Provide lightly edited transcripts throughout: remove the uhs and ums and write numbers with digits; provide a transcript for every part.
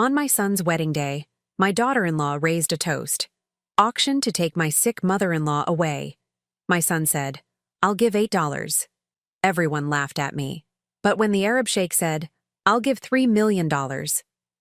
On my son's wedding day, my daughter-in-law raised a toast. Auction to take my sick mother-in-law away. My son said, "I'll give $8. Everyone laughed at me. But when the Arab sheikh said, "I'll give $3 million,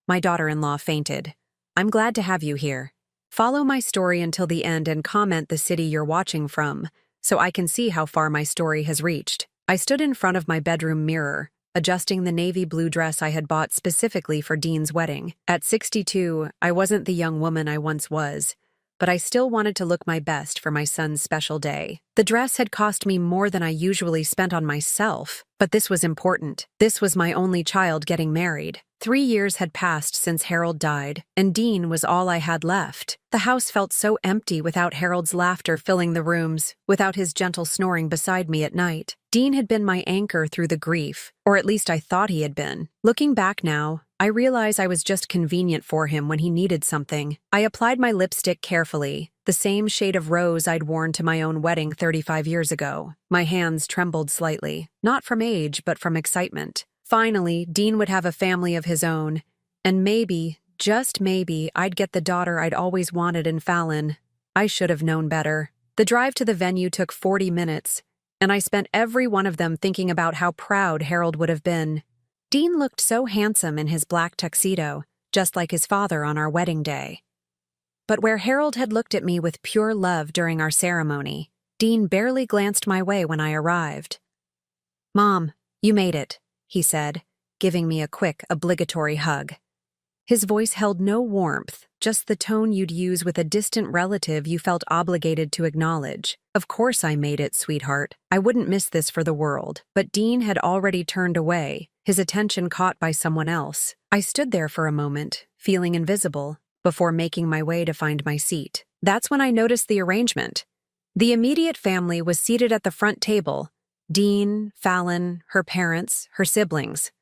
my daughter-in-law fainted. I'm glad to have you here. Follow my story until the end and comment the city you're watching from, so I can see how far my story has reached. I stood in front of my bedroom mirror, adjusting the navy blue dress I had bought specifically for Dean's wedding. At 62, I wasn't the young woman I once was, but I still wanted to look my best for my son's special day. The dress had cost me more than I usually spent on myself, but this was important. This was my only child getting married. 3 years had passed since Harold died, and Dean was all I had left. The house felt so empty without Harold's laughter filling the rooms, without his gentle snoring beside me at night. Dean had been my anchor through the grief, or at least I thought he had been. Looking back now, I realize I was just convenient for him when he needed something. I applied my lipstick carefully, the same shade of rose I'd worn to my own wedding 35 years ago. My hands trembled slightly, not from age but from excitement. Finally, Dean would have a family of his own, and maybe, just maybe, I'd get the daughter I'd always wanted in Fallon. I should have known better. The drive to the venue took 40 minutes, and I spent every one of them thinking about how proud Harold would have been. Dean looked so handsome in his black tuxedo, just like his father on our wedding day. But where Harold had looked at me with pure love during our ceremony, Dean barely glanced my way when I arrived. "Mom, you made it," he said, giving me a quick, obligatory hug. His voice held no warmth, just the tone you'd use with a distant relative you felt obligated to acknowledge. "Of course I made it, sweetheart. I wouldn't miss this for the world." But Dean had already turned away, his attention caught by someone else. I stood there for a moment, feeling invisible, before making my way to find my seat. That's when I noticed the arrangement. The immediate family was seated at the front table: Dean, Fallon, her parents, her siblings.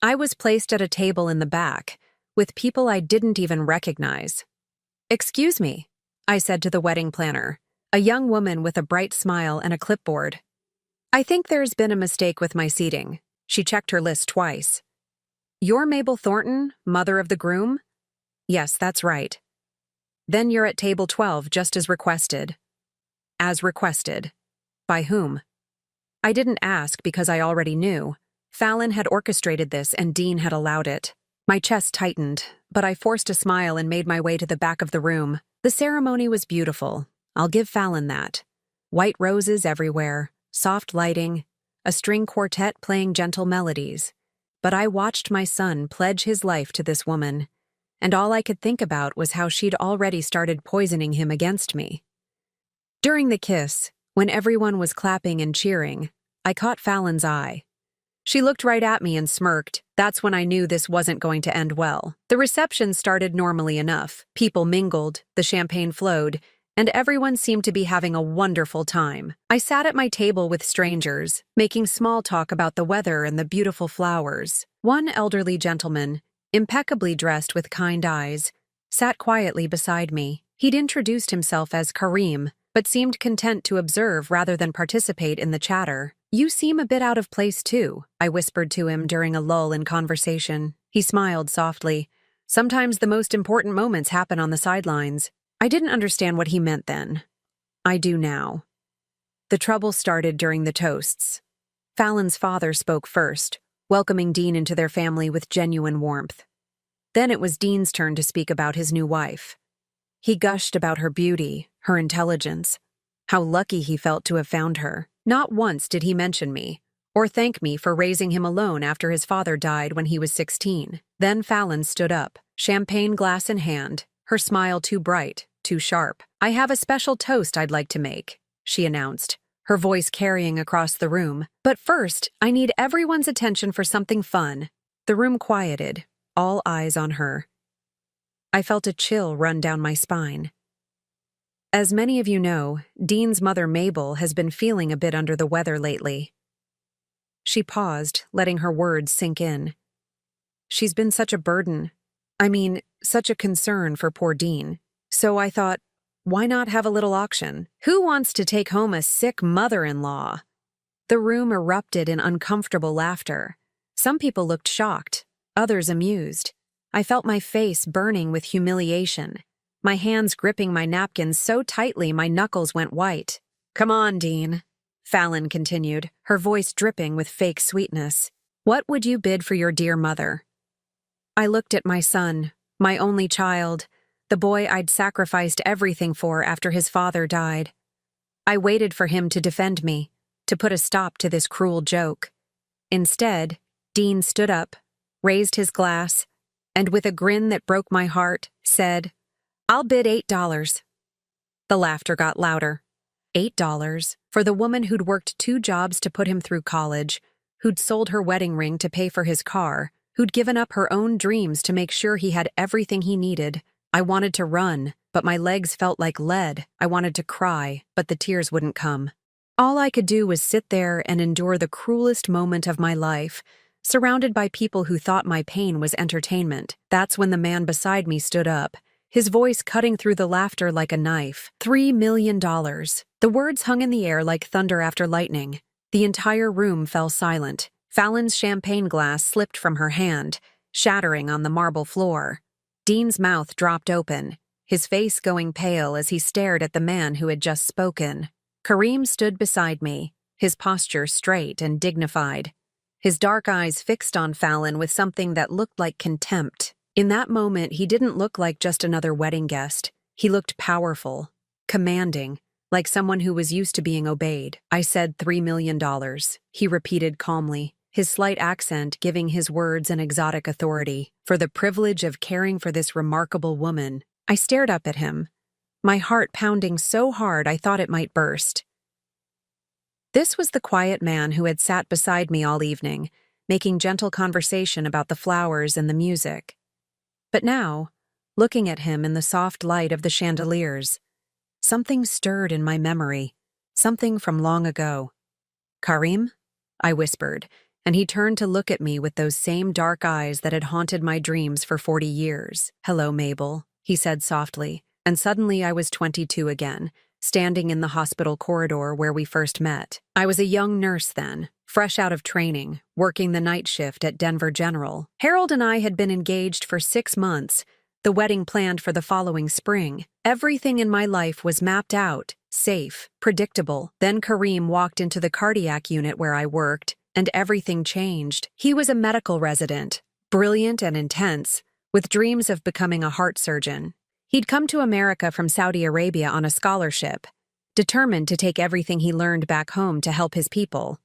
I was placed at a table in the back, with people I didn't even recognize. "Excuse me," I said to the wedding planner, a young woman with a bright smile and a clipboard. "I think there's been a mistake with my seating." She checked her list twice. "You're Mabel Thornton, mother of the groom?" "Yes, that's right." "Then you're at table 12, just as requested." "As requested. By whom?" I didn't ask because I already knew. Fallon had orchestrated this and Dean had allowed it. My chest tightened, but I forced a smile and made my way to the back of the room. The ceremony was beautiful. I'll give Fallon that. White roses everywhere, soft lighting, a string quartet playing gentle melodies. But I watched my son pledge his life to this woman, and all I could think about was how she'd already started poisoning him against me. During the kiss, when everyone was clapping and cheering, I caught Fallon's eye. She looked right at me and smirked. That's when I knew this wasn't going to end well. The reception started normally enough. People mingled, the champagne flowed, and everyone seemed to be having a wonderful time. I sat at my table with strangers, making small talk about the weather and the beautiful flowers. One elderly gentleman, impeccably dressed with kind eyes, sat quietly beside me. He'd introduced himself as Kareem, but seemed content to observe rather than participate in the chatter. "You seem a bit out of place too," I whispered to him during a lull in conversation. He smiled softly. "Sometimes the most important moments happen on the sidelines." I didn't understand what he meant then. I do now. The trouble started during the toasts. Fallon's father spoke first, welcoming Dean into their family with genuine warmth. Then it was Dean's turn to speak about his new wife. He gushed about her beauty, her intelligence, how lucky he felt to have found her. Not once did he mention me, or thank me for raising him alone after his father died when he was 16. Then Fallon stood up, champagne glass in hand, her smile too bright, too sharp. "I have a special toast I'd like to make," she announced, her voice carrying across the room. "But first, I need everyone's attention for something fun." The room quieted, all eyes on her. I felt a chill run down my spine. As many of you know, Dean's mother Mabel has been feeling a bit under the weather lately. She paused, letting her words sink in. She's been such a burden. Such a concern for poor Dean. So I thought, why not have a little auction? Who wants to take home a sick mother-in-law? The room erupted in uncomfortable laughter. Some people looked shocked, others amused. I felt my face burning with humiliation, my hands gripping my napkins so tightly my knuckles went white. "Come on, Dean," Fallon continued, her voice dripping with fake sweetness. "What would you bid for your dear mother?" I looked at my son, my only child, the boy I'd sacrificed everything for after his father died. I waited for him to defend me, to put a stop to this cruel joke. Instead, Dean stood up, raised his glass, and with a grin that broke my heart, said, "I'll bid $8. The laughter got louder. $8 for the woman who'd worked 2 jobs to put him through college, who'd sold her wedding ring to pay for his car, who'd given up her own dreams to make sure he had everything he needed. I wanted to run, but my legs felt like lead. I wanted to cry, but the tears wouldn't come. All I could do was sit there and endure the cruelest moment of my life, surrounded by people who thought my pain was entertainment. That's when the man beside me stood up, his voice cutting through the laughter like a knife. $3 million. The words hung in the air like thunder after lightning. The entire room fell silent. Fallon's champagne glass slipped from her hand, shattering on the marble floor. Dean's mouth dropped open, his face going pale as he stared at the man who had just spoken. Kareem stood beside me, his posture straight and dignified, his dark eyes fixed on Fallon with something that looked like contempt. In that moment, he didn't look like just another wedding guest. He looked powerful, commanding, like someone who was used to being obeyed. "I said $3 million, he repeated calmly, his slight accent giving his words an exotic authority. "For the privilege of caring for this remarkable woman." I stared up at him, my heart pounding so hard I thought it might burst. This was the quiet man who had sat beside me all evening, making gentle conversation about the flowers and the music. But now, looking at him in the soft light of the chandeliers, something stirred in my memory, something from long ago. "Kareem?" I whispered, and he turned to look at me with those same dark eyes that had haunted my dreams for 40 years. "Hello, Mabel," he said softly, and suddenly I was 22 again, standing in the hospital corridor where we first met. I was a young nurse then, fresh out of training, working the night shift at Denver General. Harold and I had been engaged for 6 months, the wedding planned for the following spring. Everything in my life was mapped out, safe, predictable. Then Kareem walked into the cardiac unit where I worked, and everything changed. He was a medical resident, brilliant and intense, with dreams of becoming a heart surgeon. He'd come to America from Saudi Arabia on a scholarship, determined to take everything he learned back home to help his people.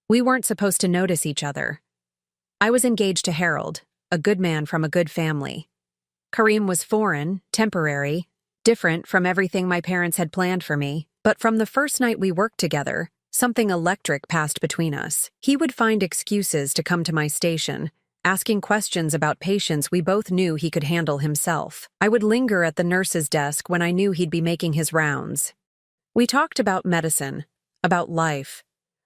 We weren't supposed to notice each other. I was engaged to Harold, a good man from a good family. Kareem was foreign, temporary, different from everything my parents had planned for me. But from the first night we worked together, something electric passed between us. He would find excuses to come to my station, asking questions about patients we both knew he could handle himself. I would linger at the nurse's desk when I knew he'd be making his rounds. We talked about medicine, about life,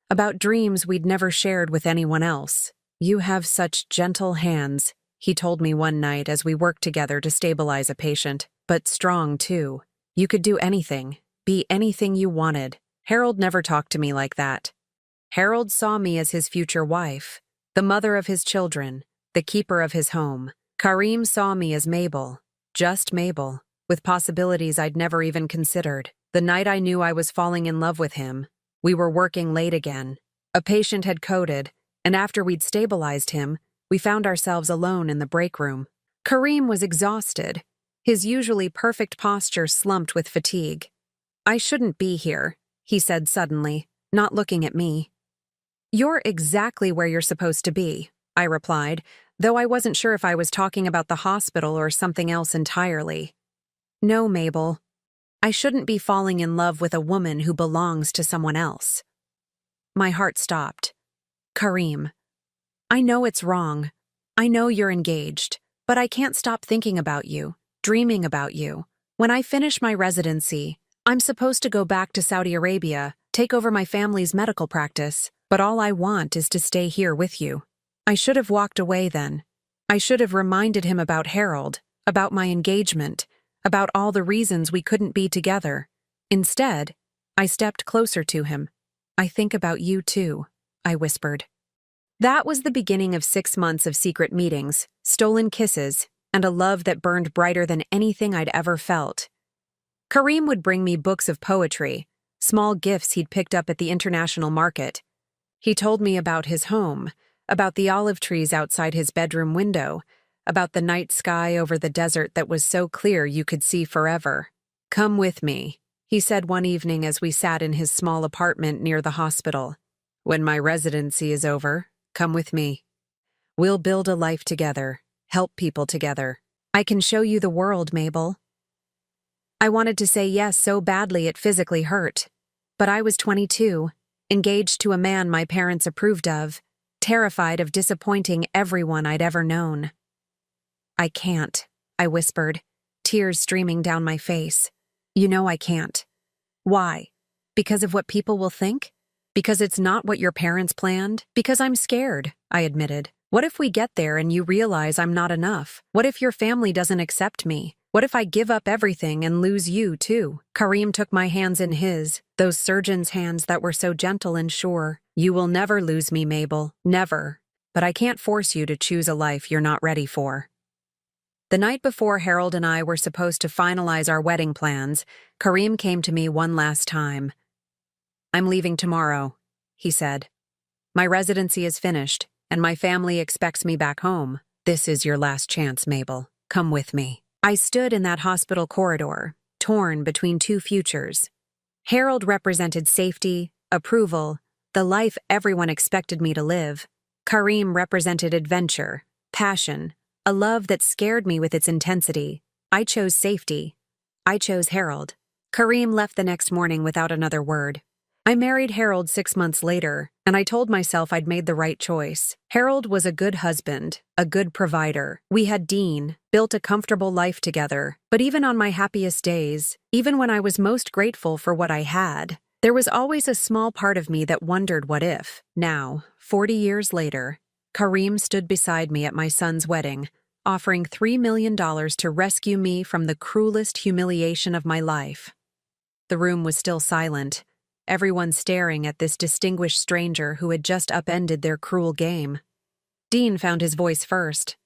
about dreams we'd never shared with anyone else. "You have such gentle hands," he told me one night as we worked together to stabilize a patient, "but strong too. You could do anything, be anything you wanted." Harold never talked to me like that. Harold saw me as his future wife, the mother of his children, the keeper of his home. Kareem saw me as Mabel, just Mabel, with possibilities I'd never even considered. The night I knew I was falling in love with him, we were working late again. A patient had coded, and after we'd stabilized him, we found ourselves alone in the break room. Kareem was exhausted, his usually perfect posture slumped with fatigue. "I shouldn't be here," he said suddenly, not looking at me. "You're exactly where you're supposed to be," I replied, though I wasn't sure if I was talking about the hospital or something else entirely. "No, Mabel. I shouldn't be falling in love with a woman who belongs to someone else." My heart stopped. "Kareem, I know it's wrong. I know you're engaged, but I can't stop thinking about you, dreaming about you. When I finish my residency, I'm supposed to go back to Saudi Arabia, take over my family's medical practice, but all I want is to stay here with you." I should have walked away then. I should have reminded him about Harold, about my engagement, about all the reasons we couldn't be together. Instead, I stepped closer to him. "I think about you too," I whispered. That was the beginning of 6 months of secret meetings, stolen kisses, and a love that burned brighter than anything I'd ever felt. Kareem would bring me books of poetry, small gifts he'd picked up at the international market. He told me about his home, about the olive trees outside his bedroom window, about the night sky over the desert that was so clear you could see forever. "Come with me," he said one evening as we sat in his small apartment near the hospital. "When my residency is over, come with me. We'll build a life together, help people together. I can show you the world, Mabel." I wanted to say yes so badly it physically hurt. But I was 22, engaged to a man my parents approved of, terrified of disappointing everyone I'd ever known. "I can't," I whispered, tears streaming down my face. "You know I can't." "Why? Because of what people will think? Because it's not what your parents planned? Because I'm scared," I admitted. "What if we get there and you realize I'm not enough? What if your family doesn't accept me? What if I give up everything and lose you, too?" Kareem took my hands in his, those surgeon's hands that were so gentle and sure. "You will never lose me, Mabel. Never. But I can't force you to choose a life you're not ready for." The night before Harold and I were supposed to finalize our wedding plans, Kareem came to me one last time. "I'm leaving tomorrow," he said. "My residency is finished, and my family expects me back home. This is your last chance, Mabel. Come with me." I stood in that hospital corridor, torn between two futures. Harold represented safety, approval, the life everyone expected me to live. Kareem represented adventure, passion, a love that scared me with its intensity. I chose safety. I chose Harold. Kareem left the next morning without another word. I married Harold 6 months later, and I told myself I'd made the right choice. Harold was a good husband, a good provider. We had Dean, built a comfortable life together. But even on my happiest days, even when I was most grateful for what I had, there was always a small part of me that wondered what if. Now, 40 years later, Kareem stood beside me at my son's wedding, offering $3 million to rescue me from the cruelest humiliation of my life. The room was still silent, everyone staring at this distinguished stranger who had just upended their cruel game. Dean found his voice first.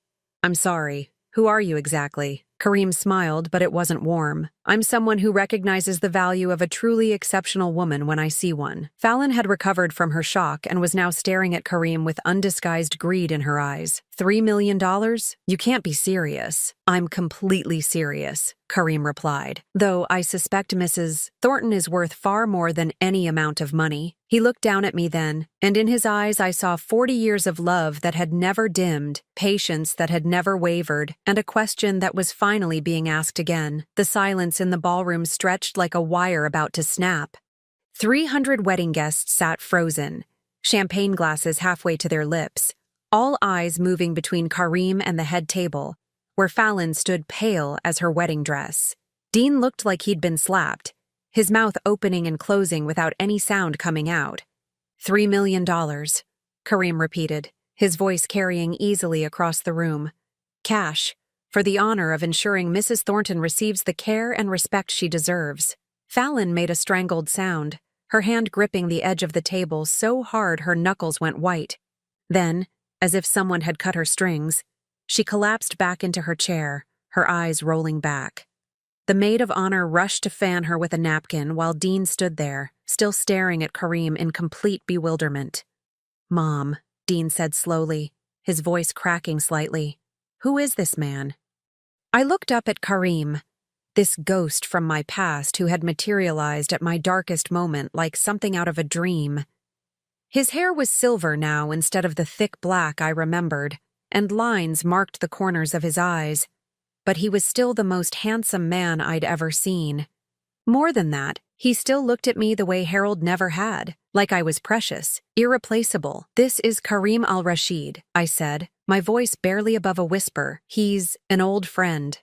"I'm sorry. Who are you exactly?" Kareem smiled, but it wasn't warm. "I'm someone who recognizes the value of a truly exceptional woman when I see one." Fallon had recovered from her shock and was now staring at Kareem with undisguised greed in her eyes. $3 million? You can't be serious." "I'm completely serious," Kareem replied, "though I suspect Mrs. Thornton is worth far more than any amount of money." He looked down at me then, and in his eyes I saw 40 years of love that had never dimmed, patience that had never wavered, and a question that was finally being asked again. The silence in the ballroom stretched like a wire about to snap. 300 wedding guests sat frozen, champagne glasses halfway to their lips, all eyes moving between Kareem and the head table, where Fallon stood pale as her wedding dress. Dean looked like he'd been slapped, his mouth opening and closing without any sound coming out. $3 million, Kareem repeated, his voice carrying easily across the room. "Cash, for the honor of ensuring Mrs. Thornton receives the care and respect she deserves." Fallon made a strangled sound, her hand gripping the edge of the table so hard her knuckles went white. Then, as if someone had cut her strings, she collapsed back into her chair, her eyes rolling back. The maid of honor rushed to fan her with a napkin while Dean stood there, still staring at Kareem in complete bewilderment. "Mom," Dean said slowly, his voice cracking slightly. "Who is this man?" I looked up at Kareem, this ghost from my past who had materialized at my darkest moment like something out of a dream. His hair was silver now instead of the thick black I remembered, and lines marked the corners of his eyes. But he was still the most handsome man I'd ever seen. More than that, he still looked at me the way Harold never had, like I was precious, irreplaceable. "This is Kareem al-Rashid," I said, my voice barely above a whisper. "He's an old friend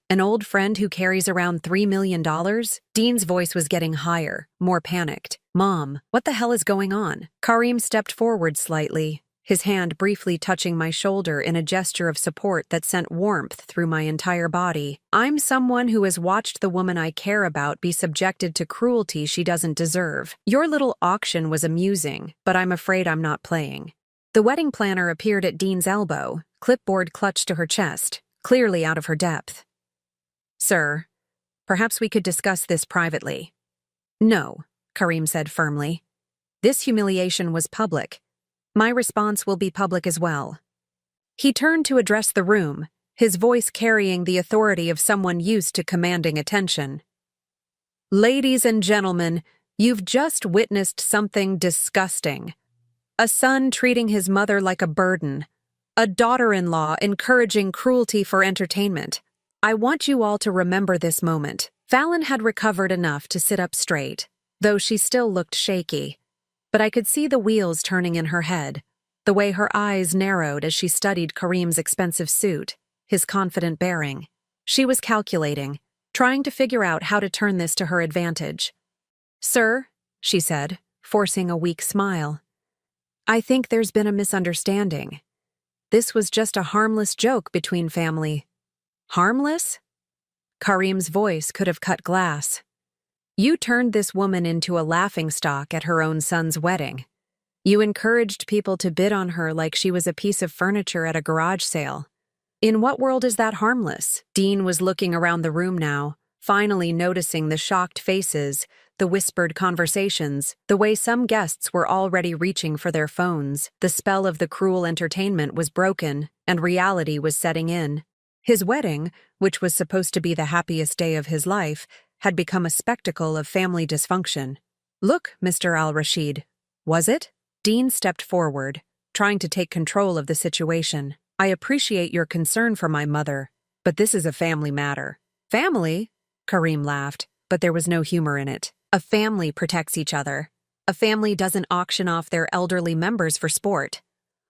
who carries around $3 million? Dean's voice was getting higher, more panicked. "Mom, what the hell is going on?" Kareem stepped forward slightly, his hand briefly touching my shoulder in a gesture of support that sent warmth through my entire body. "I'm someone who has watched the woman I care about be subjected to cruelty she doesn't deserve. Your little auction was amusing, but I'm afraid I'm not playing." The wedding planner appeared at Dean's elbow, clipboard clutched to her chest, clearly out of her depth. "Sir, perhaps we could discuss this privately." "No," Karim said firmly. "This humiliation was public. My response will be public as well." He turned to address the room, his voice carrying the authority of someone used to commanding attention. "Ladies and gentlemen, you've just witnessed something disgusting. A son treating his mother like a burden. A daughter-in-law encouraging cruelty for entertainment. I want you all to remember this moment." Fallon had recovered enough to sit up straight, though she still looked shaky. But I could see the wheels turning in her head, the way her eyes narrowed as she studied Karim's expensive suit, his confident bearing. She was calculating, trying to figure out how to turn this to her advantage. "Sir," she said, forcing a weak smile, "I think there's been a misunderstanding. This was just a harmless joke between family." "Harmless?" Karim's voice could have cut glass. "You turned this woman into a laughingstock at her own son's wedding. You encouraged people to bid on her like she was a piece of furniture at a garage sale. In what world is that harmless?" Dean was looking around the room now, finally noticing the shocked faces, the whispered conversations, the way some guests were already reaching for their phones. The spell of the cruel entertainment was broken, and reality was setting in. His wedding, which was supposed to be the happiest day of his life, had become a spectacle of family dysfunction. "Look, Mr. Al-Rashid, was it?" Dean stepped forward, trying to take control of the situation. "I appreciate your concern for my mother, but this is a family matter." "Family?" Karim laughed, but there was no humor in it. "A family protects each other. A family doesn't auction off their elderly members for sport.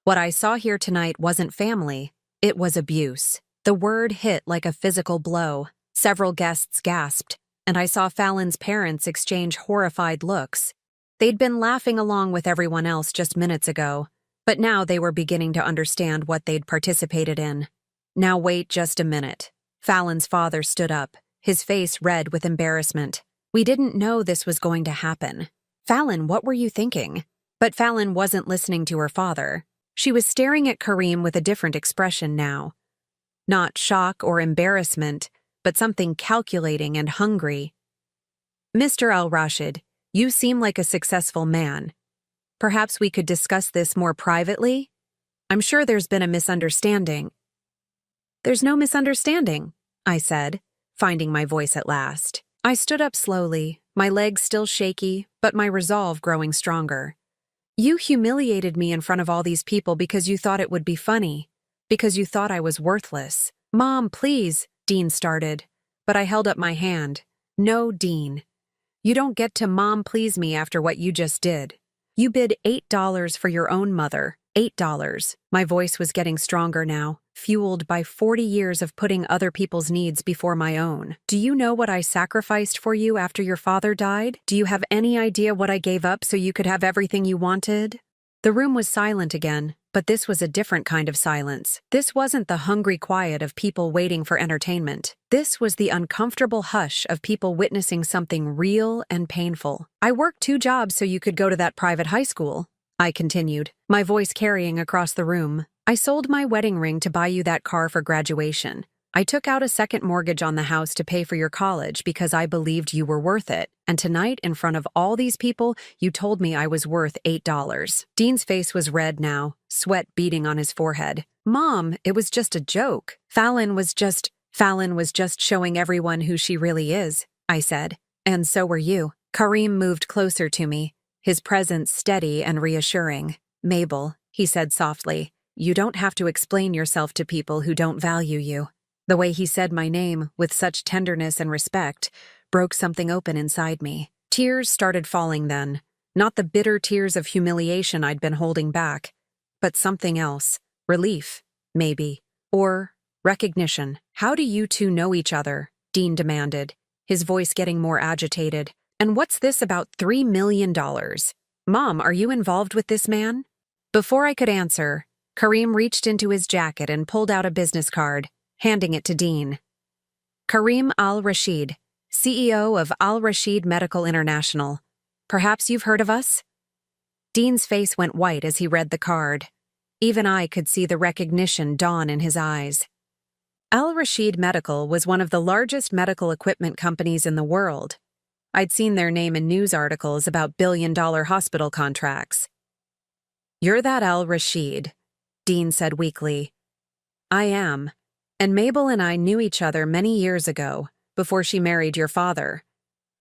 What I saw here tonight wasn't family, it was abuse." The word hit like a physical blow. Several guests gasped, and I saw Fallon's parents exchange horrified looks. They'd been laughing along with everyone else just minutes ago, but now they were beginning to understand what they'd participated in. "Now wait just a minute." Fallon's father stood up, his face red with embarrassment. "We didn't know this was going to happen." "Fallon, what were you thinking?" But Fallon wasn't listening to her father. She was staring at Karim with a different expression now. Not shock or embarrassment, but something calculating and hungry. "Mr. Al-Rashid, you seem like a successful man. Perhaps we could discuss this more privately? I'm sure there's been a misunderstanding." "There's no misunderstanding," I said, finding my voice at last. I stood up slowly, my legs still shaky, but my resolve growing stronger. "You humiliated me in front of all these people because you thought it would be funny, because you thought I was worthless." "Mom, please," Dean started, but I held up my hand. "No, Dean. You don't get to mom please me after what you just did. You bid $8 for your own mother. $8. My voice was getting stronger now, fueled by 40 years of putting other people's needs before my own. "Do you know what I sacrificed for you after your father died? Do you have any idea what I gave up so you could have everything you wanted?" The room was silent again, but this was a different kind of silence. This wasn't the hungry quiet of people waiting for entertainment. This was the uncomfortable hush of people witnessing something real and painful. "I worked 2 jobs so you could go to that private high school," I continued, my voice carrying across the room. "I sold my wedding ring to buy you that car for graduation. I took out a second mortgage on the house to pay for your college because I believed you were worth it. And tonight, in front of all these people, you told me I was worth $8. Dean's face was red now, sweat beading on his forehead. "Mom, it was just a joke. Fallon was just showing everyone who she really is," I said. "And so were you." Karim moved closer to me, his presence steady and reassuring. "Mabel," he said softly, "you don't have to explain yourself to people who don't value you." The way he said my name, with such tenderness and respect, broke something open inside me. Tears started falling then, not the bitter tears of humiliation I'd been holding back, but something else, relief, maybe, or recognition. "How do you two know each other?" Dean demanded, his voice getting more agitated. "And what's this about $3 million? Mom, are you involved with this man?" Before I could answer, Karim reached into his jacket and pulled out a business card, handing it to Dean. "Karim Al-Rashid, CEO of Al-Rashid Medical International. Perhaps you've heard of us?" Dean's face went white as he read the card. Even I could see the recognition dawn in his eyes. Al-Rashid Medical was one of the largest medical equipment companies in the world. I'd seen their name in news articles about billion-dollar hospital contracts. "You're that Al-Rashid," Dean said weakly. "I am. And Mabel and I knew each other many years ago, before she married your father.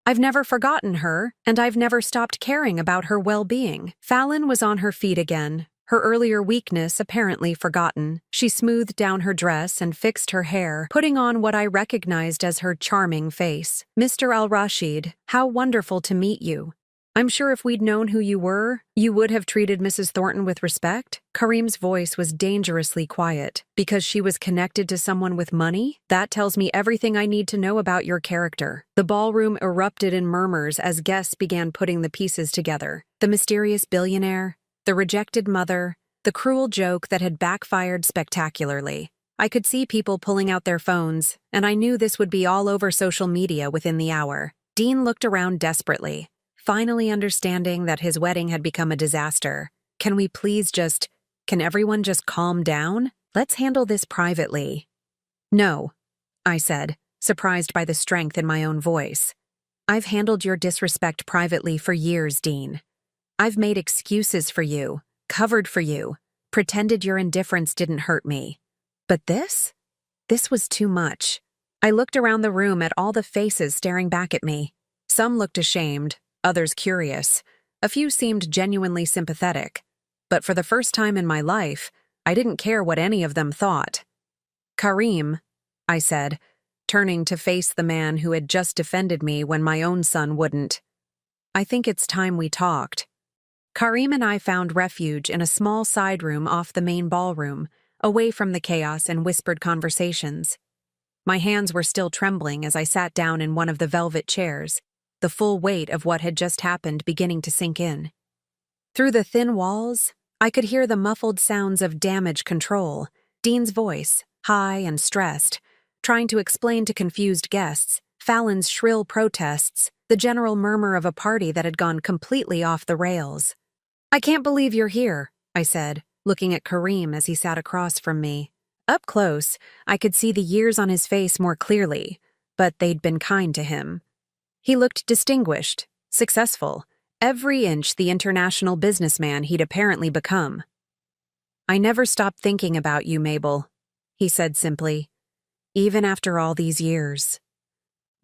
I've never forgotten her, and I've never stopped caring about her well-being." Fallon was on her feet again, her earlier weakness apparently forgotten. She smoothed down her dress and fixed her hair, putting on what I recognized as her charming face. "Mr. Al-Rashid, how wonderful to meet you. I'm sure if we'd known who you were, you would have treated Mrs. Thornton with respect." Kareem's voice was dangerously quiet. "Because she was connected to someone with money? That tells me everything I need to know about your character." The ballroom erupted in murmurs as guests began putting the pieces together. The mysterious billionaire, the rejected mother, the cruel joke that had backfired spectacularly. I could see people pulling out their phones, and I knew this would be all over social media within the hour. Dean looked around desperately, finally understanding that his wedding had become a disaster. Can everyone just calm down? Let's handle this privately." "No," I said, surprised by the strength in my own voice. "I've handled your disrespect privately for years, Dean. I've made excuses for you, covered for you, pretended your indifference didn't hurt me. But this was too much." I looked around the room at all the faces staring back at me. Some looked ashamed, others curious. A few seemed genuinely sympathetic. But for the first time in my life, I didn't care what any of them thought. "Kareem," I said, turning to face the man who had just defended me when my own son wouldn't. "I think it's time we talked." Kareem and I found refuge in a small side room off the main ballroom, away from the chaos and whispered conversations. My hands were still trembling as I sat down in one of the velvet chairs, the full weight of what had just happened beginning to sink in. Through the thin walls, I could hear the muffled sounds of damage control, Dean's voice, high and stressed, trying to explain to confused guests, Fallon's shrill protests, the general murmur of a party that had gone completely off the rails. "I can't believe you're here," I said, looking at Kareem as he sat across from me. Up close, I could see the years on his face more clearly, but they'd been kind to him. He looked distinguished, successful, every inch the international businessman he'd apparently become. "I never stopped thinking about you, Mabel," he said simply, "even after all these years."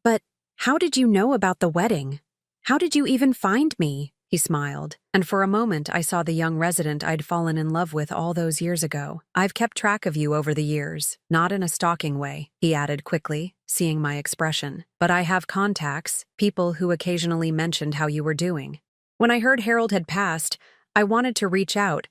"But how did you know about the wedding? How did you even find me?" He smiled, and for a moment I saw the young resident I'd fallen in love with all those years ago. "I've kept track of you over the years, not in a stalking way," he added quickly, seeing my expression. "But I have contacts, people who occasionally mentioned how you were doing. When I heard Harold had passed, I wanted to reach out,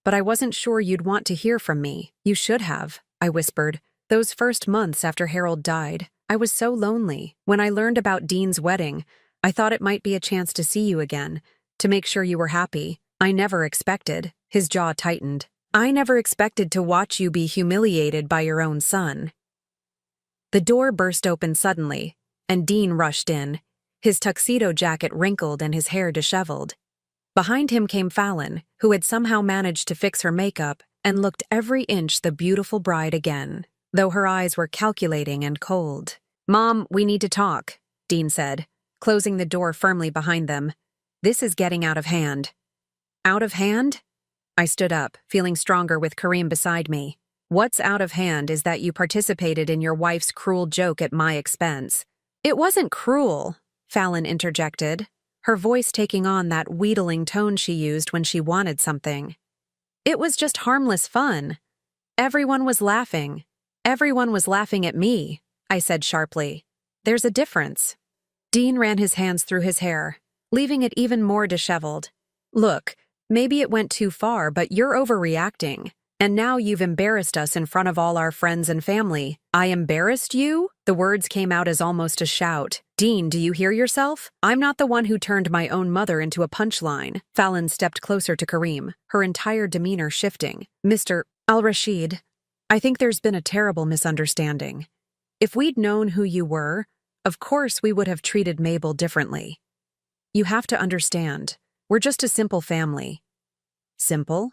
but I wasn't sure you'd want to hear from me." "You should have," I whispered. "Those first months after Harold died, I was so lonely. When I learned about Dean's wedding, I thought it might be a chance to see you again, to make sure you were happy. I never expected." His jaw tightened. "I never expected to watch you be humiliated by your own son." The door burst open suddenly, and Dean rushed in, his tuxedo jacket wrinkled and his hair disheveled. Behind him came Fallon, who had somehow managed to fix her makeup and looked every inch the beautiful bride again, though her eyes were calculating and cold. "Mom, we need to talk," Dean said, closing the door firmly behind them. "This is getting out of hand." "Out of hand?" I stood up, feeling stronger with Kareem beside me. "What's out of hand is that you participated in your wife's cruel joke at my expense." "It wasn't cruel," Fallon interjected, her voice taking on that wheedling tone she used when she wanted something. "It was just harmless fun. Everyone was laughing. Everyone was laughing at me," I said sharply. "There's a difference." Dean ran his hands through his hair, leaving it even more disheveled. "Look, maybe it went too far, but you're overreacting. And now you've embarrassed us in front of all our friends and family." "I embarrassed you?" The words came out as almost a shout. "Dean, do you hear yourself? I'm not the one who turned my own mother into a punchline." Fallon stepped closer to Kareem, her entire demeanor shifting. "Mr. Al-Rashid, I think there's been a terrible misunderstanding. If we'd known who you were, of course we would have treated Mabel differently. You have to understand, we're just a simple family." "Simple?"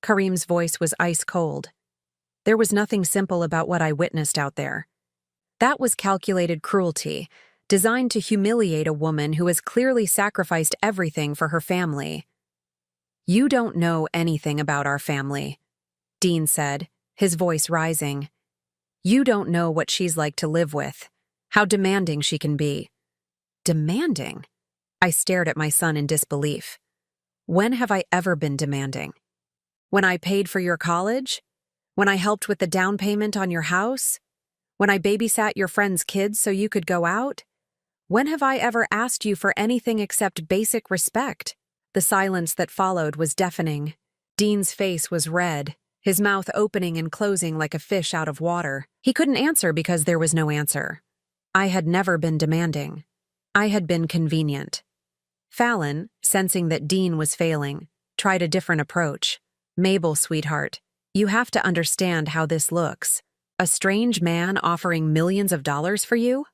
Kareem's voice was ice cold. There was nothing simple about what I witnessed out there. That was calculated cruelty, designed to humiliate a woman who has clearly sacrificed everything for her family. "You don't know anything about our family," Dean said, his voice rising. "You don't know what she's like to live with, how demanding she can be." Demanding? I stared at my son in disbelief. When have I ever been demanding? When I paid for your college? When I helped with the down payment on your house? When I babysat your friends' kids so you could go out? When have I ever asked you for anything except basic respect? The silence that followed was deafening. Dean's face was red, his mouth opening and closing like a fish out of water. He couldn't answer because there was no answer. I had never been demanding. I had been convenient. Fallon, sensing that Dean was failing, tried a different approach. "Mabel, sweetheart, you have to understand how this looks. A strange man offering millions of dollars for you?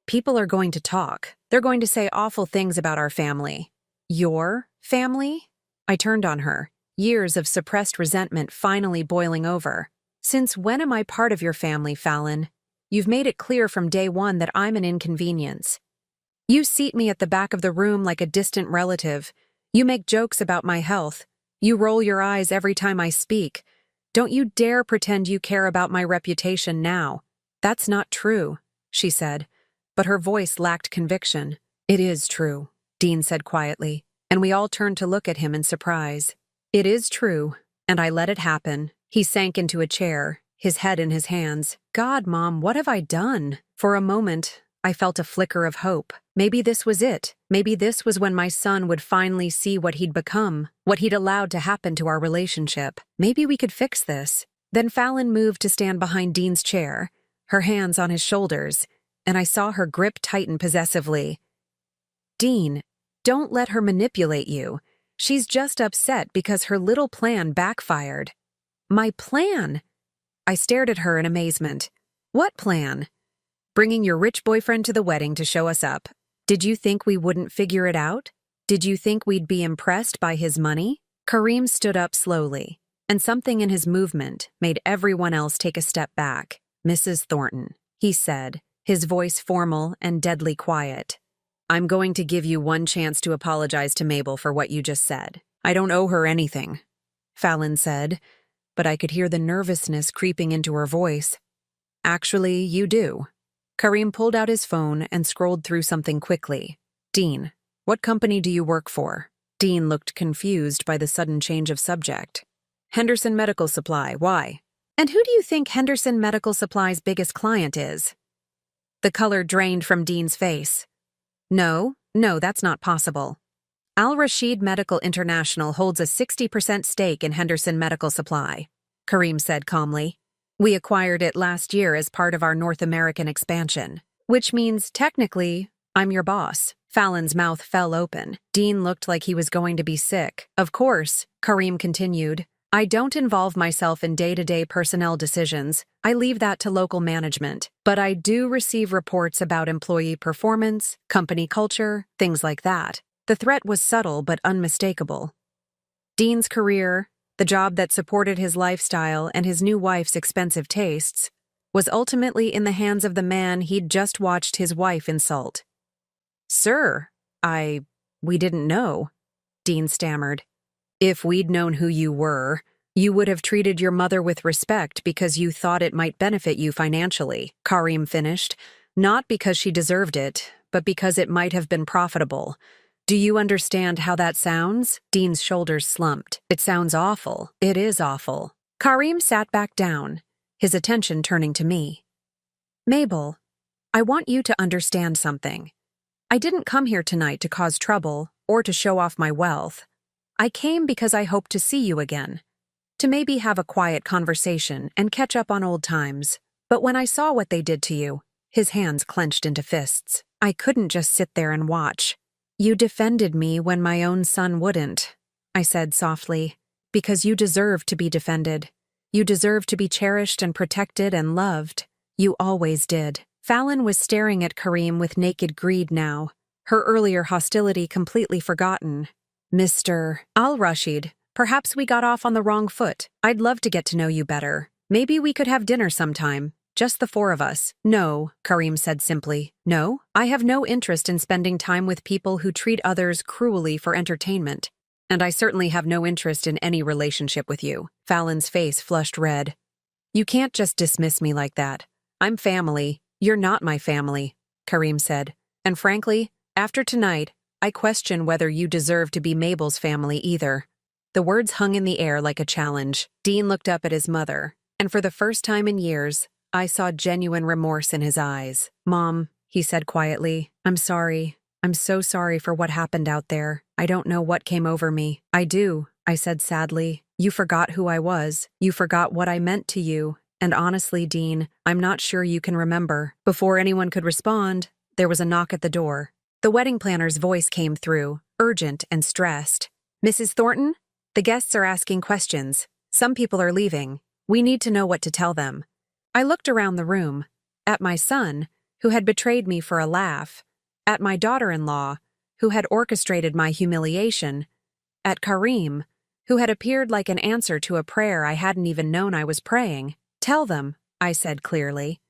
People are going to talk. They're going to say awful things about our family." "Your family?" I turned on her, years of suppressed resentment finally boiling over. "Since when am I part of your family, Fallon? You've made it clear from day one that I'm an inconvenience. You seat me at the back of the room like a distant relative. You make jokes about my health. You roll your eyes every time I speak. Don't you dare pretend you care about my reputation now." "That's not true," she said, but her voice lacked conviction. "It is true," Dean said quietly, and we all turned to look at him in surprise. "It is true, and I let it happen." He sank into a chair, his head in his hands. "God, Mom, what have I done?" For a moment, I felt a flicker of hope. Maybe this was it. Maybe this was when my son would finally see what he'd become, what he'd allowed to happen to our relationship. Maybe we could fix this. Then Fallon moved to stand behind Dean's chair, her hands on his shoulders, and I saw her grip tighten possessively. "Dean, don't let her manipulate you. She's just upset because her little plan backfired." "My plan?" I stared at her in amazement. "What plan?" "Bringing your rich boyfriend to the wedding to show us up. Did you think we wouldn't figure it out? Did you think we'd be impressed by his money?" Kareem stood up slowly, and something in his movement made everyone else take a step back. "Mrs. Thornton," he said, his voice formal and deadly quiet. "I'm going to give you one chance to apologize to Mabel for what you just said." "I don't owe her anything," Fallon said, but I could hear the nervousness creeping into her voice. "Actually, you do." Kareem pulled out his phone and scrolled through something quickly. "Dean, what company do you work for?" Dean looked confused by the sudden change of subject. "Henderson Medical Supply, why?" "And who do you think Henderson Medical Supply's biggest client is?" The color drained from Dean's face. No, that's not possible. Al-Rashid Medical International holds a 60% stake in Henderson Medical Supply, Kareem said calmly. "We acquired it last year as part of our North American expansion, which means, technically, I'm your boss." Fallon's mouth fell open. Dean looked like he was going to be sick. "Of course," Kareem continued, "I don't involve myself in day-to-day personnel decisions. I leave that to local management. But I do receive reports about employee performance, company culture, things like that." The threat was subtle but unmistakable. Dean's career, the job that supported his lifestyle and his new wife's expensive tastes, was ultimately in the hands of the man he'd just watched his wife insult. "Sir, we didn't know," Dean stammered. "If we'd known who you were, you would have treated your mother with respect because you thought it might benefit you financially," Kareem finished, "not because she deserved it, but because it might have been profitable. Do you understand how that sounds?" Dean's shoulders slumped. "It sounds awful. It is awful." Kareem sat back down, his attention turning to me. "Mabel, I want you to understand something. I didn't come here tonight to cause trouble or to show off my wealth. I came because I hoped to see you again, to maybe have a quiet conversation and catch up on old times. But when I saw what they did to you," his hands clenched into fists, "I couldn't just sit there and watch. You defended me when my own son wouldn't," I said softly, "because you deserve to be defended. You deserve to be cherished and protected and loved. You always did." Fallon was staring at Kareem with naked greed now, her earlier hostility completely forgotten. "Mr. Al-Rashid, Perhaps we got off on the wrong foot. I'd love to get to know you better. Maybe we could have dinner sometime. Just the four of us. No, Karim said simply. No, I have no interest in spending time with people who treat others cruelly for entertainment. And I certainly have no interest in any relationship with you. Fallon's face flushed red. You can't just dismiss me like that. I'm family. You're not my family, Karim said. And frankly, after tonight, I question whether you deserve to be Mabel's family either. The words hung in the air like a challenge. Dean looked up at his mother, and for the first time in years, I saw genuine remorse in his eyes. Mom, he said quietly, I'm sorry. I'm so sorry for what happened out there. I don't know what came over me. I do, I said sadly. You forgot who I was. You forgot what I meant to you. And honestly, Dean, I'm not sure you can remember. Before anyone could respond, there was a knock at the door. The wedding planner's voice came through, urgent and stressed. Mrs. Thornton? The guests are asking questions. Some people are leaving. We need to know what to tell them. I looked around the room, at my son, who had betrayed me for a laugh, at my daughter-in-law, who had orchestrated my humiliation, at Karim, who had appeared like an answer to a prayer I hadn't even known I was praying. Tell them, I said clearly,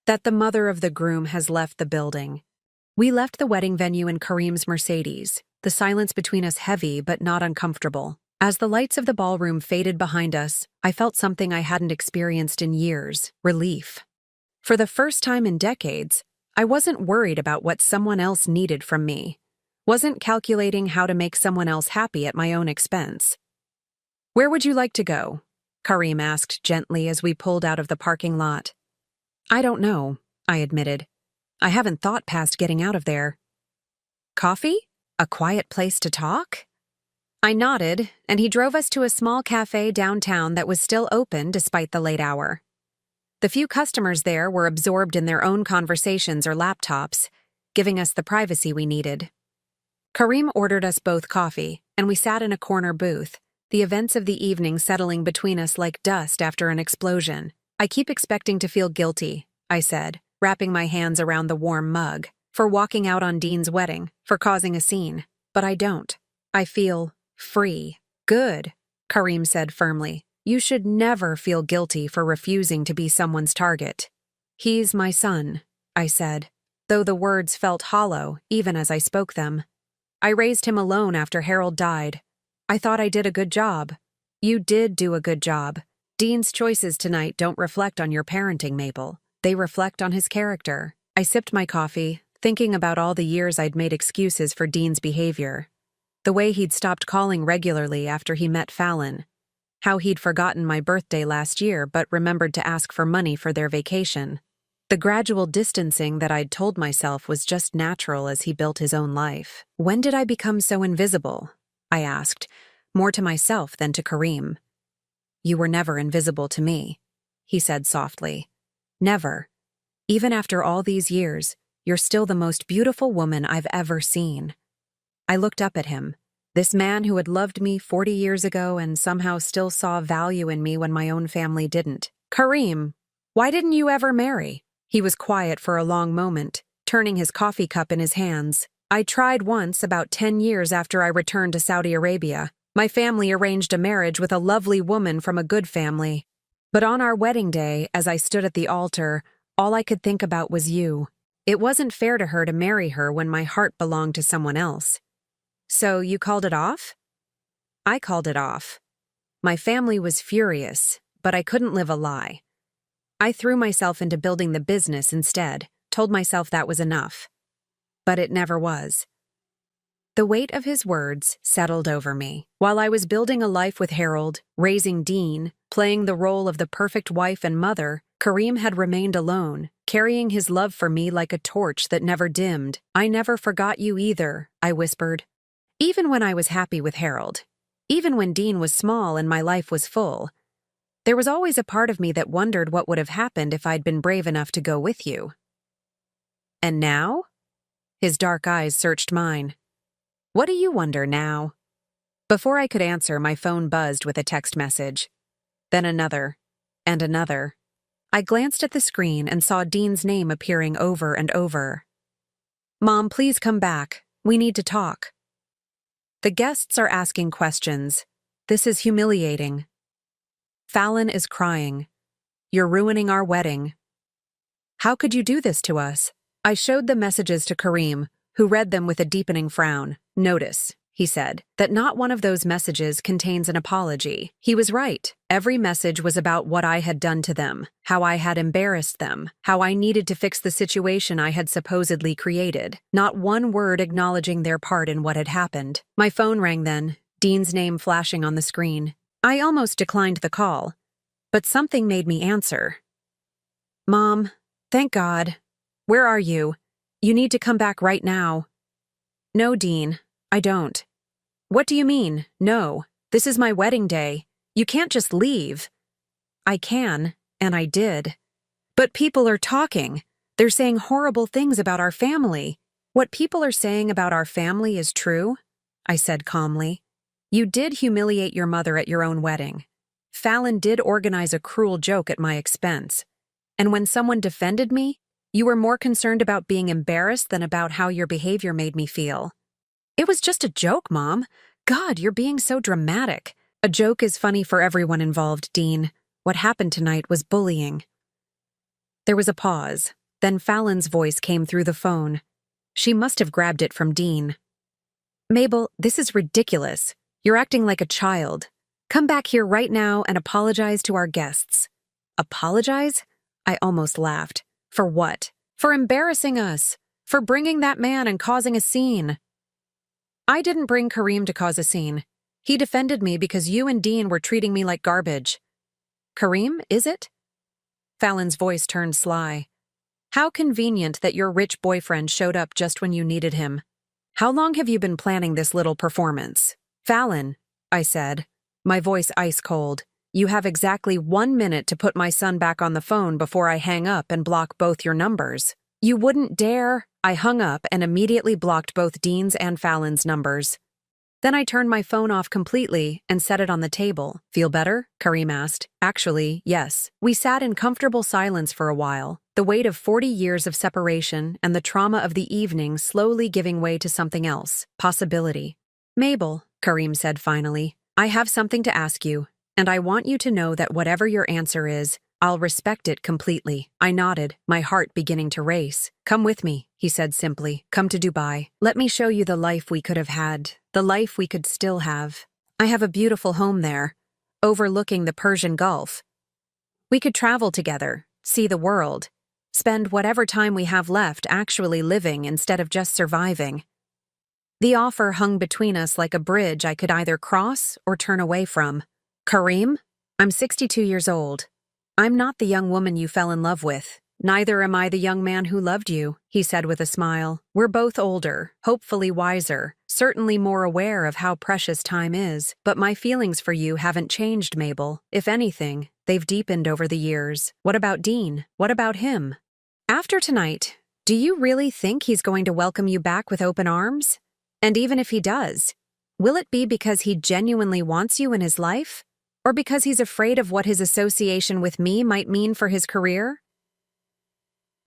that the mother of the groom has left the building. We left the wedding venue in Karim's Mercedes, the silence between us heavy but not uncomfortable. As the lights of the ballroom faded behind us, I felt something I hadn't experienced in years: relief. For the first time in decades, I wasn't worried about what someone else needed from me, wasn't calculating how to make someone else happy at my own expense. Where would you like to go? Karim asked gently as we pulled out of the parking lot. I don't know, I admitted. I haven't thought past getting out of there. Coffee? A quiet place to talk? I nodded, and he drove us to a small cafe downtown that was still open despite the late hour. The few customers there were absorbed in their own conversations or laptops, giving us the privacy we needed. Karim ordered us both coffee, and we sat in a corner booth, the events of the evening settling between us like dust after an explosion. I keep expecting to feel guilty, I said, wrapping my hands around the warm mug, for walking out on Dean's wedding, for causing a scene. But I don't. I feel free. Good, Karim said firmly. You should never feel guilty for refusing to be someone's target. He's my son, I said, though the words felt hollow even as I spoke them. I raised him alone after Harold died. I thought I did a good job. You did do a good job. Dean's choices tonight don't reflect on your parenting, Mabel. They reflect on his character. I sipped my coffee, thinking about all the years I'd made excuses for Dean's behavior. The way he'd stopped calling regularly after he met Fallon. How he'd forgotten my birthday last year but remembered to ask for money for their vacation. The gradual distancing that I'd told myself was just natural as he built his own life. When did I become so invisible? I asked, more to myself than to Karim. You were never invisible to me, he said softly. Never. Even after all these years, you're still the most beautiful woman I've ever seen. I looked up at him, this man who had loved me 40 years ago and somehow still saw value in me when my own family didn't. Karim, why didn't you ever marry? He was quiet for a long moment, turning his coffee cup in his hands. I tried once about 10 years after I returned to Saudi Arabia. My family arranged a marriage with a lovely woman from a good family. But on our wedding day, as I stood at the altar, all I could think about was you. It wasn't fair to her to marry her when my heart belonged to someone else. So you called it off? I called it off. My family was furious, but I couldn't live a lie. I threw myself into building the business instead, told myself that was enough. But it never was. The weight of his words settled over me. While I was building a life with Harold, raising Dean, playing the role of the perfect wife and mother, Karim had remained alone, carrying his love for me like a torch that never dimmed. I never forgot you either, I whispered. Even when I was happy with Harold, even when Dean was small and my life was full, there was always a part of me that wondered what would have happened if I'd been brave enough to go with you. And now? His dark eyes searched mine. What do you wonder now? Before I could answer, my phone buzzed with a text message. Then another, and another. I glanced at the screen and saw Dean's name appearing over and over. Mom, please come back. We need to talk. The guests are asking questions. This is humiliating. Fallon is crying. You're ruining our wedding. How could you do this to us? I showed the messages to Kareem, who read them with a deepening frown. Notice, he said, that not one of those messages contains an apology. He was right. Every message was about what I had done to them, how I had embarrassed them, how I needed to fix the situation I had supposedly created. Not one word acknowledging their part in what had happened. My phone rang then, Dean's name flashing on the screen. I almost declined the call, but something made me answer. Mom, thank God. Where are you? You need to come back right now. No, Dean, I don't. What do you mean, no? This is my wedding day. You can't just leave. I can, and I did. But people are talking. They're saying horrible things about our family. What people are saying about our family is true, I said calmly. You did humiliate your mother at your own wedding. Fallon did organize a cruel joke at my expense. And when someone defended me, you were more concerned about being embarrassed than about how your behavior made me feel. It was just a joke, Mom. God, you're being so dramatic. A joke is funny for everyone involved, Dean. What happened tonight was bullying. There was a pause. Then Fallon's voice came through the phone. She must have grabbed it from Dean. Mabel, this is ridiculous. You're acting like a child. Come back here right now and apologize to our guests. Apologize? I almost laughed. For what? For embarrassing us. For bringing that man and causing a scene. I didn't bring Kareem to cause a scene. He defended me because you and Dean were treating me like garbage. Kareem, is it? Fallon's voice turned sly. How convenient that your rich boyfriend showed up just when you needed him. How long have you been planning this little performance? Fallon, I said, my voice ice cold. You have exactly 1 minute to put my son back on the phone before I hang up and block both your numbers. You wouldn't dare. I hung up and immediately blocked both Dean's and Fallon's numbers. Then I turned my phone off completely and set it on the table. Feel better? Kareem asked. Actually, yes. We sat in comfortable silence for a while, the weight of 40 years of separation and the trauma of the evening slowly giving way to something else. Possibility. Mabel, Kareem said finally, I have something to ask you, and I want you to know that whatever your answer is, I'll respect it completely. I nodded, my heart beginning to race. Come with me, he said simply. Come to Dubai. Let me show you the life we could have had, the life we could still have. I have a beautiful home there, overlooking the Persian Gulf. We could travel together, see the world, spend whatever time we have left actually living instead of just surviving. The offer hung between us like a bridge I could either cross or turn away from. Kareem, I'm 62 years old. I'm not the young woman you fell in love with. Neither am I the young man who loved you, he said with a smile. We're both older, hopefully wiser, certainly more aware of how precious time is. But my feelings for you haven't changed, Mabel. If anything, they've deepened over the years. What about Dean? What about him? After tonight, do you really think he's going to welcome you back with open arms? And even if he does, will it be because he genuinely wants you in his life? Or because he's afraid of what his association with me might mean for his career?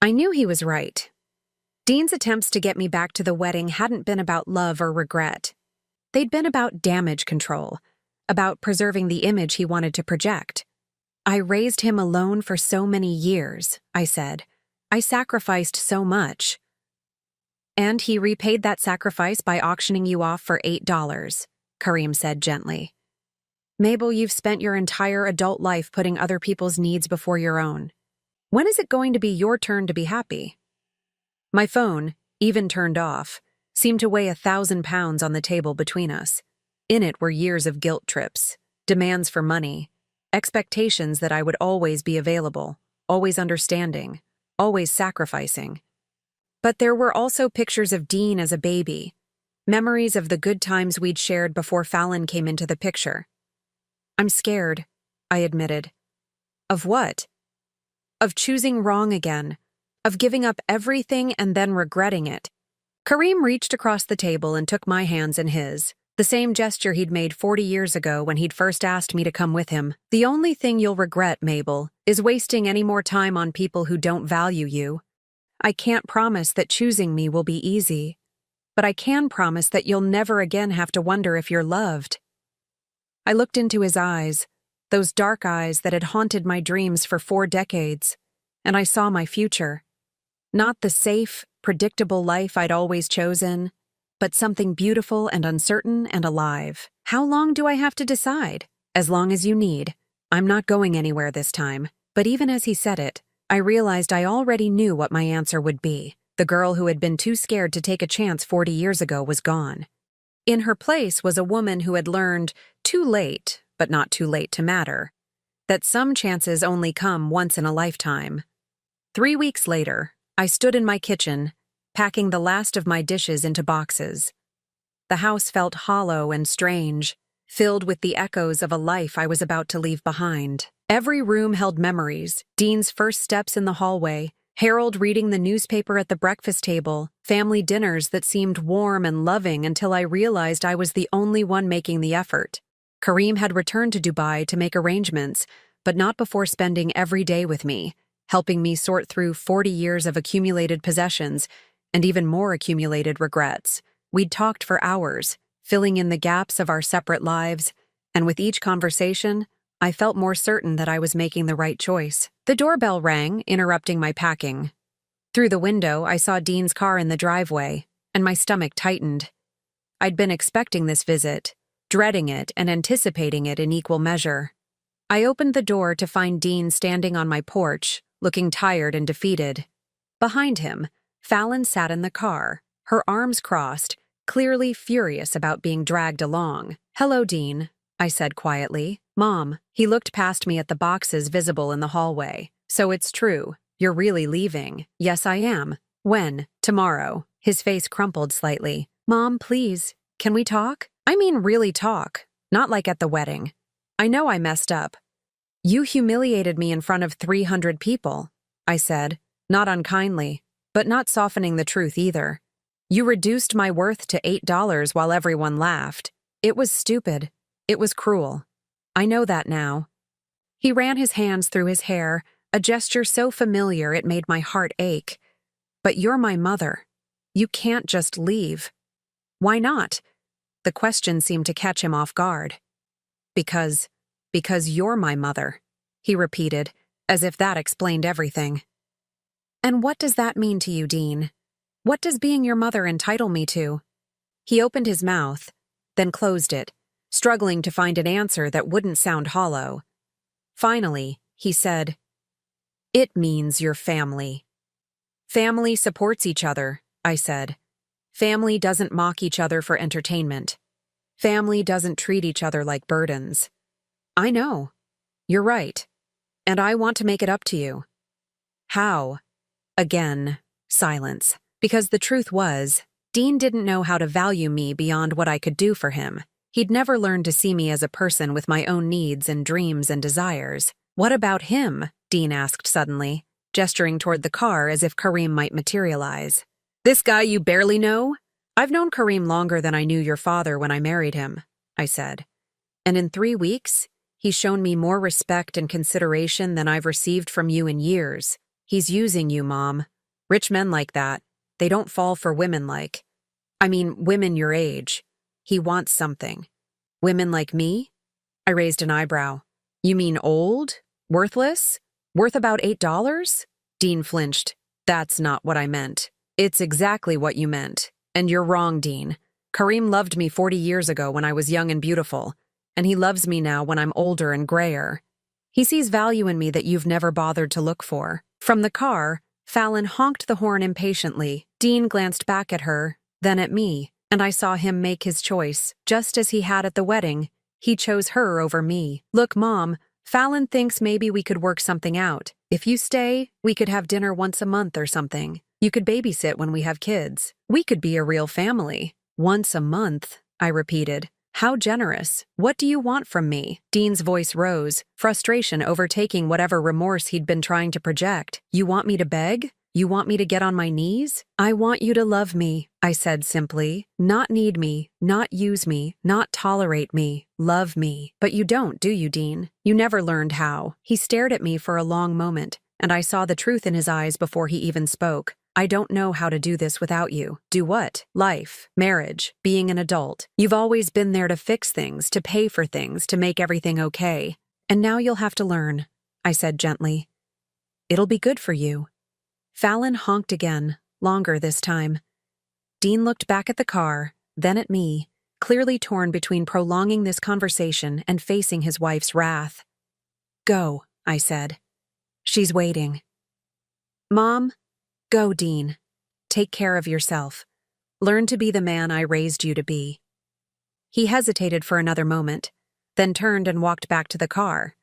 I knew he was right. Dean's attempts to get me back to the wedding hadn't been about love or regret. They'd been about damage control, about preserving the image he wanted to project. I raised him alone for so many years, I said. I sacrificed so much. And he repaid that sacrifice by auctioning you off for $8, Kareem said gently. Mabel, you've spent your entire adult life putting other people's needs before your own. When is it going to be your turn to be happy? My phone, even turned off, seemed to weigh 1,000 pounds on the table between us. In it were years of guilt trips, demands for money, expectations that I would always be available, always understanding, always sacrificing. But there were also pictures of Dean as a baby, memories of the good times we'd shared before Fallon came into the picture. I'm scared, I admitted. Of what? Of choosing wrong again, of giving up everything and then regretting it. Kareem reached across the table and took my hands in his, the same gesture he'd made 40 years ago when he'd first asked me to come with him. The only thing you'll regret, Mabel, is wasting any more time on people who don't value you. I can't promise that choosing me will be easy, but I can promise that you'll never again have to wonder if you're loved. I looked into his eyes, those dark eyes that had haunted my dreams for 4 decades, and I saw my future. Not the safe, predictable life I'd always chosen, but something beautiful and uncertain and alive. How long do I have to decide? As long as you need. I'm not going anywhere this time. But even as he said it, I realized I already knew what my answer would be. The girl who had been too scared to take a chance 40 years ago was gone. In her place was a woman who had learned, too late, but not too late to matter, that some chances only come once in a lifetime. 3 weeks later, I stood in my kitchen, packing the last of my dishes into boxes. The house felt hollow and strange, filled with the echoes of a life I was about to leave behind. Every room held memories: Dean's first steps in the hallway, Harold reading the newspaper at the breakfast table, family dinners that seemed warm and loving until I realized I was the only one making the effort. Kareem had returned to Dubai to make arrangements, but not before spending every day with me, helping me sort through 40 years of accumulated possessions and even more accumulated regrets. We'd talked for hours, filling in the gaps of our separate lives, and with each conversation, I felt more certain that I was making the right choice. The doorbell rang, interrupting my packing. Through the window, I saw Dean's car in the driveway, and my stomach tightened. I'd been expecting this visit, dreading it and anticipating it in equal measure. I opened the door to find Dean standing on my porch, looking tired and defeated. Behind him, Fallon sat in the car, her arms crossed, clearly furious about being dragged along. "Hello, Dean," I said quietly. "Mom." He looked past me at the boxes visible in the hallway. "So it's true. You're really leaving." "Yes, I am." "When?" "Tomorrow." His face crumpled slightly. "Mom, please, can we talk? I mean really talk, not like at the wedding. I know I messed up." "You humiliated me in front of 300 people," I said, not unkindly, but not softening the truth either. "You reduced my worth to $8 while everyone laughed. It was stupid. It was cruel. I know that now." He ran his hands through his hair, a gesture so familiar it made my heart ache. "But you're my mother. You can't just leave." "Why not?" The question seemed to catch him off guard. Because you're my mother," he repeated, as if that explained everything. "And what does that mean to you, Dean? What does being your mother entitle me to?" He opened his mouth, then closed it, struggling to find an answer that wouldn't sound hollow. Finally, he said, "It means your family." "Family supports each other," I said. "Family doesn't mock each other for entertainment. Family doesn't treat each other like burdens." "I know. You're right. And I want to make it up to you." "How?" Again, silence. Because the truth was, Dean didn't know how to value me beyond what I could do for him. He'd never learned to see me as a person with my own needs and dreams and desires. "What about him?" Dean asked suddenly, gesturing toward the car as if Kareem might materialize. "This guy you barely know?" "I've known Kareem longer than I knew your father when I married him," I said. "And in 3 weeks, he's shown me more respect and consideration than I've received from you in years. He's using you, Mom. Rich men like that, they don't fall for women women your age. He wants something. Women like me?" I raised an eyebrow. "You mean old? Worthless? Worth about $8? Dean flinched. "That's not what I meant." "It's exactly what you meant. And you're wrong, Dean. Kareem loved me 40 years ago when I was young and beautiful, and he loves me now when I'm older and grayer. He sees value in me that you've never bothered to look for." From the car, Fallon honked the horn impatiently. Dean glanced back at her, then at me, and I saw him make his choice, just as he had at the wedding. He chose her over me. "Look, Mom, Fallon thinks maybe we could work something out. If you stay, we could have dinner once a month or something. You could babysit when we have kids. We could be a real family." "Once a month," I repeated. "How generous. What do you want from me?" Dean's voice rose, frustration overtaking whatever remorse he'd been trying to project. "You want me to beg? You want me to get on my knees?" "I want you to love me," I said simply. "Not need me, not use me, not tolerate me. Love me." "But you don't, do you, Dean? You never learned how." He stared at me for a long moment, and I saw the truth in his eyes before he even spoke. I don't know how to do this without you. Do what? Life, marriage, being an adult. You've always been there to fix things, to pay for things, to make everything okay. And now you'll have to learn, I said gently. It'll be good for you. Fallon honked again, longer this time. Dean looked back at the car, then at me, clearly torn between prolonging this conversation and facing his wife's wrath. Go, I said. She's waiting. Mom? Go, Dean. Take care of yourself. Learn to be the man I raised you to be. He hesitated for another moment, then turned and walked back to the car.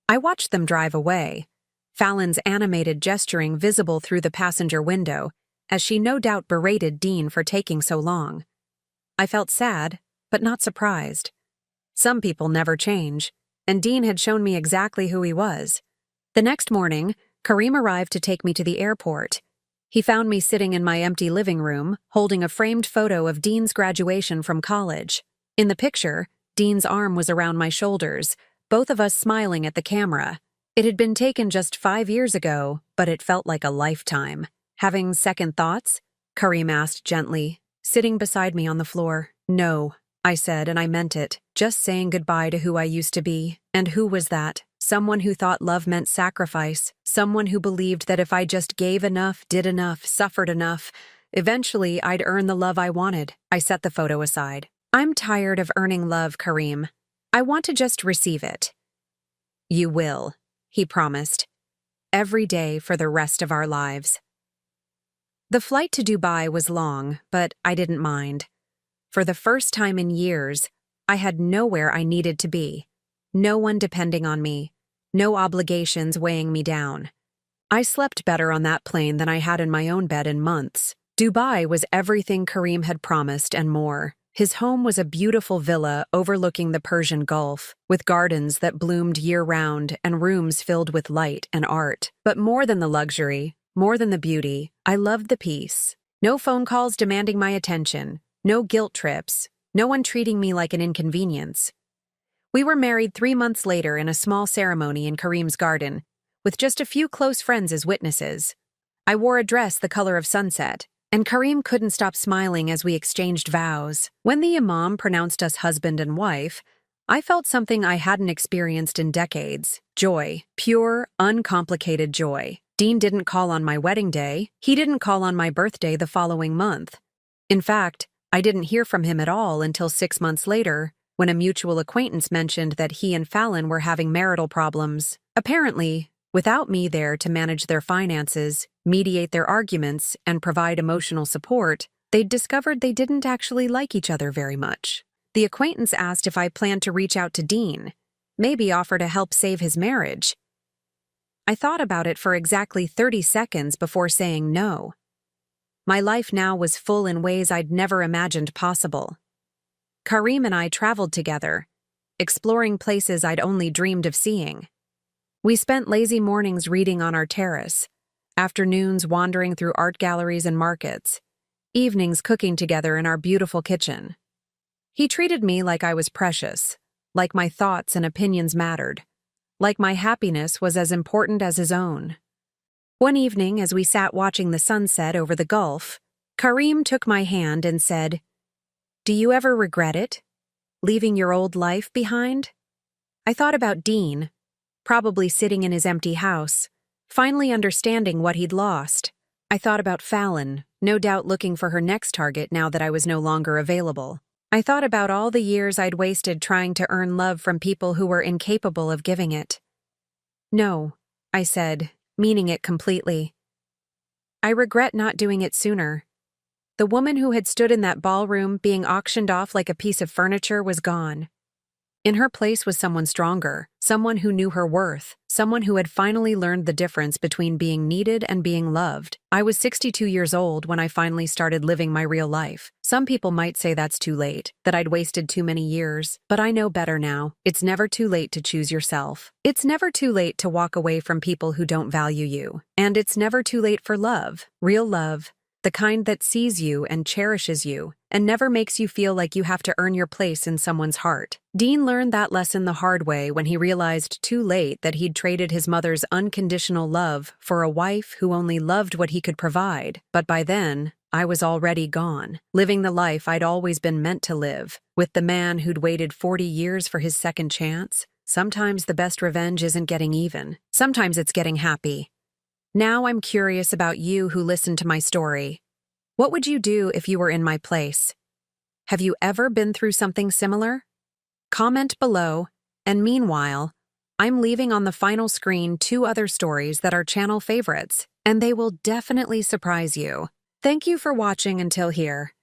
I watched them drive away, Fallon's animated gesturing visible through the passenger window, as she no doubt berated Dean for taking so long. I felt sad, but not surprised. Some people never change, and Dean had shown me exactly who he was. The next morning, Kareem arrived to take me to the airport. He found me sitting in my empty living room, holding a framed photo of Dean's graduation from college. In the picture, Dean's arm was around my shoulders, both of us smiling at the camera. It had been taken just 5 years ago, but it felt like a lifetime. Having second thoughts? Kareem asked gently, sitting beside me on the floor. No, I said, and I meant it. Just saying goodbye to who I used to be. And who was that? Someone who thought love meant sacrifice. Someone who believed that if I just gave enough, did enough, suffered enough, eventually I'd earn the love I wanted. I set the photo aside. I'm tired of earning love, Kareem. I want to just receive it. You will, he promised. Every day for the rest of our lives. The flight to Dubai was long, but I didn't mind. For the first time in years, I had nowhere I needed to be. No one depending on me. No obligations weighing me down. I slept better on that plane than I had in my own bed in months. Dubai was everything Kareem had promised and more. His home was a beautiful villa overlooking the Persian Gulf, with gardens that bloomed year-round and rooms filled with light and art. But more than the luxury, more than the beauty, I loved the peace. No phone calls demanding my attention, no guilt trips, no one treating me like an inconvenience. We were married 3 months later in a small ceremony in Kareem's garden, with just a few close friends as witnesses. I wore a dress the color of sunset, and Kareem couldn't stop smiling as we exchanged vows. When the imam pronounced us husband and wife, I felt something I hadn't experienced in decades. Joy. Pure, uncomplicated joy. Dean didn't call on my wedding day. He didn't call on my birthday the following month. In fact, I didn't hear from him at all until 6 months later, when a mutual acquaintance mentioned that he and Fallon were having marital problems. Apparently, without me there to manage their finances, mediate their arguments, and provide emotional support, they'd discovered they didn't actually like each other very much. The acquaintance asked if I planned to reach out to Dean, maybe offer to help save his marriage. I thought about it for exactly 30 seconds before saying no. My life now was full in ways I'd never imagined possible. Kareem and I traveled together, exploring places I'd only dreamed of seeing. We spent lazy mornings reading on our terrace, afternoons wandering through art galleries and markets, evenings cooking together in our beautiful kitchen. He treated me like I was precious, like my thoughts and opinions mattered, like my happiness was as important as his own. One evening, as we sat watching the sunset over the Gulf, Kareem took my hand and said, "Do you ever regret it? Leaving your old life behind?" I thought about Dean, probably sitting in his empty house, finally understanding what he'd lost. I thought about Fallon, no doubt looking for her next target now that I was no longer available. I thought about all the years I'd wasted trying to earn love from people who were incapable of giving it. "No," I said, meaning it completely. I regret not doing it sooner. The woman who had stood in that ballroom being auctioned off like a piece of furniture was gone. In her place was someone stronger, someone who knew her worth, someone who had finally learned the difference between being needed and being loved. I was 62 years old when I finally started living my real life. Some people might say that's too late, that I'd wasted too many years, but I know better now. It's never too late to choose yourself. It's never too late to walk away from people who don't value you. And it's never too late for love, real love, The kind that sees you and cherishes you, and never makes you feel like you have to earn your place in someone's heart. Dean learned that lesson the hard way when he realized too late that he'd traded his mother's unconditional love for a wife who only loved what he could provide. But by then, I was already gone, living the life I'd always been meant to live, with the man who'd waited 40 years for his second chance. Sometimes the best revenge isn't getting even. Sometimes it's getting happy. Now I'm curious about you who listened to my story. What would you do if you were in my place? Have you ever been through something similar? Comment below, and meanwhile, I'm leaving on the final screen 2 other stories that are channel favorites, and they will definitely surprise you. Thank you for watching until here.